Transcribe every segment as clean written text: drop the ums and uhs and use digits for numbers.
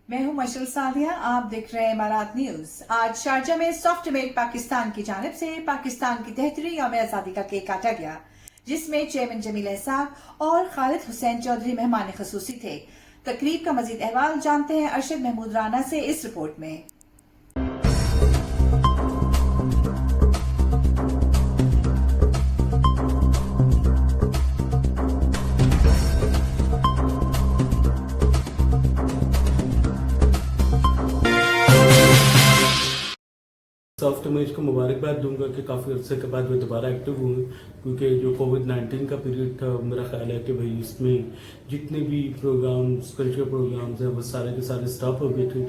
मैं हूं मशल सादिया, आप देख रहे हैं इमारात न्यूज। आज शारजा में सॉफ्ट मेड पाकिस्तान की जानिब से पाकिस्तान की 73वीं यौम आज़ादी का केक काटा गया, जिसमें चेयरमैन जमील एहसाक और खालिद हुसैन चौधरी मेहमान खसूसी थे। तकरीब का मजीद अहवाल जानते हैं अरशद महमूद राना से इस रिपोर्ट में। सॉफ्ट इमेज को मुबारकबाद दूंगा कि काफ़ी अर्से के बाद मैं दोबारा एक्टिव हूँ, क्योंकि जो कोविड-19 का पीरियड था मेरा ख्याल है कि भाई इसमें जितने भी प्रोग्राम्स, कल्चरल प्रोग्राम्स हैं वो सारे के सारे स्टॉप हो गए थे।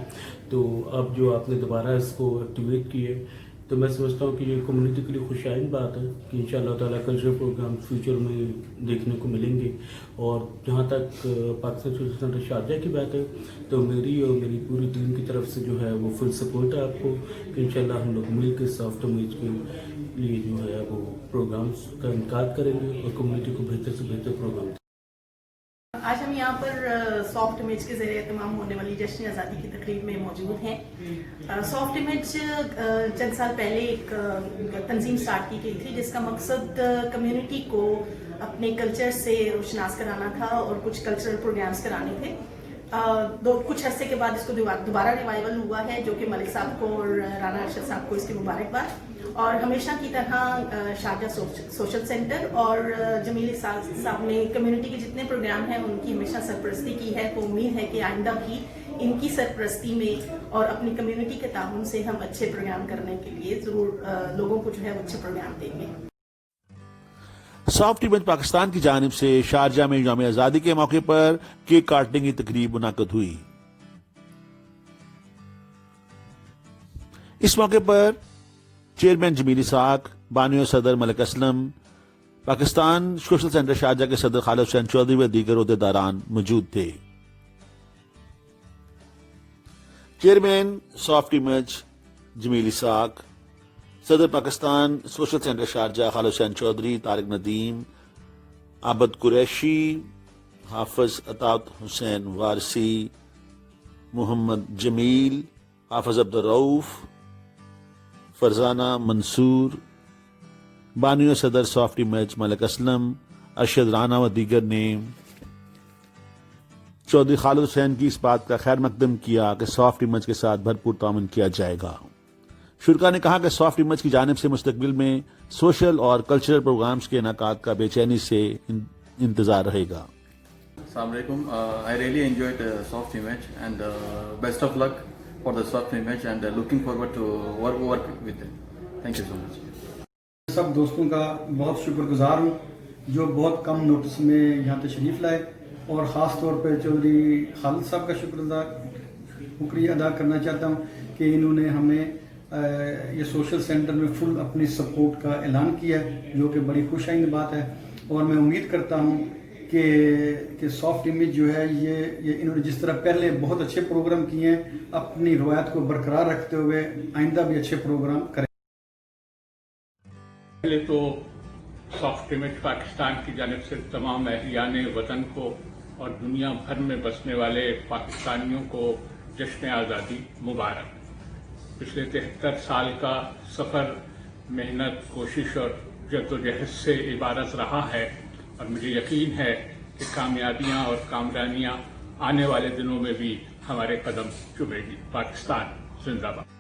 तो अब जो आपने दोबारा इसको एक्टिवेट किए तो मैं समझता हूँ कि ये कम्युनिटी के लिए खुशाइन बात है कि इंशाअल्लाह ताला कल्चरल प्रोग्राम फ्यूचर में देखने को मिलेंगे। और जहाँ तक पाकिस्तान सोशल सेंटर शारजा की बात है तो मेरी और मेरी पूरी टीम की तरफ से जो है वो फुल सपोर्ट है आपको कि इंशाअल्लाह हम लोग मिल के सॉफ्ट इमेज के लिए जो है वो प्रोग्राम्स का इनकार करेंगे और कम्युनिटी को बेहतर से बेहतर प्रोग्राम। आज हम यहाँ पर सॉफ्ट इमेज के जरिए तमाम होने वाली जश्न आज़ादी की तकरीब में मौजूद हैं। सॉफ्ट इमेज चंद साल पहले एक तंजीम स्टार्ट की गई थी जिसका मकसद कम्युनिटी को अपने कल्चर से रोशनास कराना था और कुछ कल्चरल प्रोग्राम्स कराने थे। कुछ अरसे के बाद इसको दोबारा रिवाइवल हुआ है, जो कि मलिक साहब को और राना अरशद साहब को इसकी मुबारकबाद। और हमेशा की तरह शारजा सोशल सेंटर और जमील साहब ने कम्युनिटी के जितने प्रोग्राम हैं उनकी हमेशा सरपरस्ती की है। तो उम्मीद है कि आइंदा भी इनकी सरपरस्ती में और अपनी कम्युनिटी के ताउन से हम अच्छे प्रोग्राम करने के लिए जरूर लोगों को जो है वो अच्छे प्रोग्राम देंगे। सॉफ्ट इमेज पाकिस्तान की जानिब से शारजा में यौम आज़ादी के मौके पर केक काटने की तकरीब मुनाकिद हुई। इस मौके पर चेयरमैन जमील एहसाक, बानी सदर Malik Aslam, Pakistan social centre Sharjah के सदर खालिद हुसैन चौधरी व दीगर ओहदेदारान मौजूद थे। Chairman soft image Jameel Ehsaq, सदर Pakistan social centre Sharjah Khalid Hussain Chaudhry, Tariq Nadeem, Abid Qureshi, Hafiz Atta Hussain Warsi, Mohammad Jameel, Hafiz Abdul Rauf, Farzana Mansoor, बानी सदर सॉफ्ट इमेज मलिक असलम, अरशद राना व दीगर ने चौधरी खालिद हुसैन की इस बात का खैर मकदम किया कि सॉफ्ट इमेज के साथ भरपूर ताउन किया जाएगा। शुरा ने कहा कि सॉफ्ट इमेज की जानिब से मुस्तकबिल में सोशल और कल्चरल प्रोग्राम्स के इनकाद का बेचैनी से इंतजार रहेगा। Assalamu alaikum. I really enjoyed Soft Image and best of luck for the Soft Image and looking forward to work with them. Thank you so much. सब दोस्तों का बहुत शुक्रगुजार हूँ जो बहुत कम नोटिस में यहाँ तशरीफ़ लाए, और ख़ास तौर पर चौधरी खालिद साहब का शुक्रिया अदा करना चाहता हूँ कि इन्होंने हमें ये सोशल सेंटर में फुल अपनी सपोर्ट का ऐलान किया है, जो कि बड़ी खुशाइन बात है। और मैं उम्मीद करता हूँ कि सॉफ्ट इमेज जो है ये इन्होंने जिस तरह पहले बहुत अच्छे प्रोग्राम किए हैं, अपनी रवायत को बरकरार रखते हुए आइंदा भी अच्छे प्रोग्राम करें। पहले तो सॉफ्ट इमेज पाकिस्तान की जानिब से तमाम अहलियाने वतन को और दुनिया भर में बसने वाले पाकिस्तानियों को जश्न आज़ादी मुबारक। पिछले 73 साल का सफ़र मेहनत, कोशिश और जद्दोजहद से इबारत रहा है और मुझे यकीन है कि कामयाबियां और कामरानियां आने वाले दिनों में भी हमारे कदम चूमेगी। पाकिस्तान जिंदाबाद।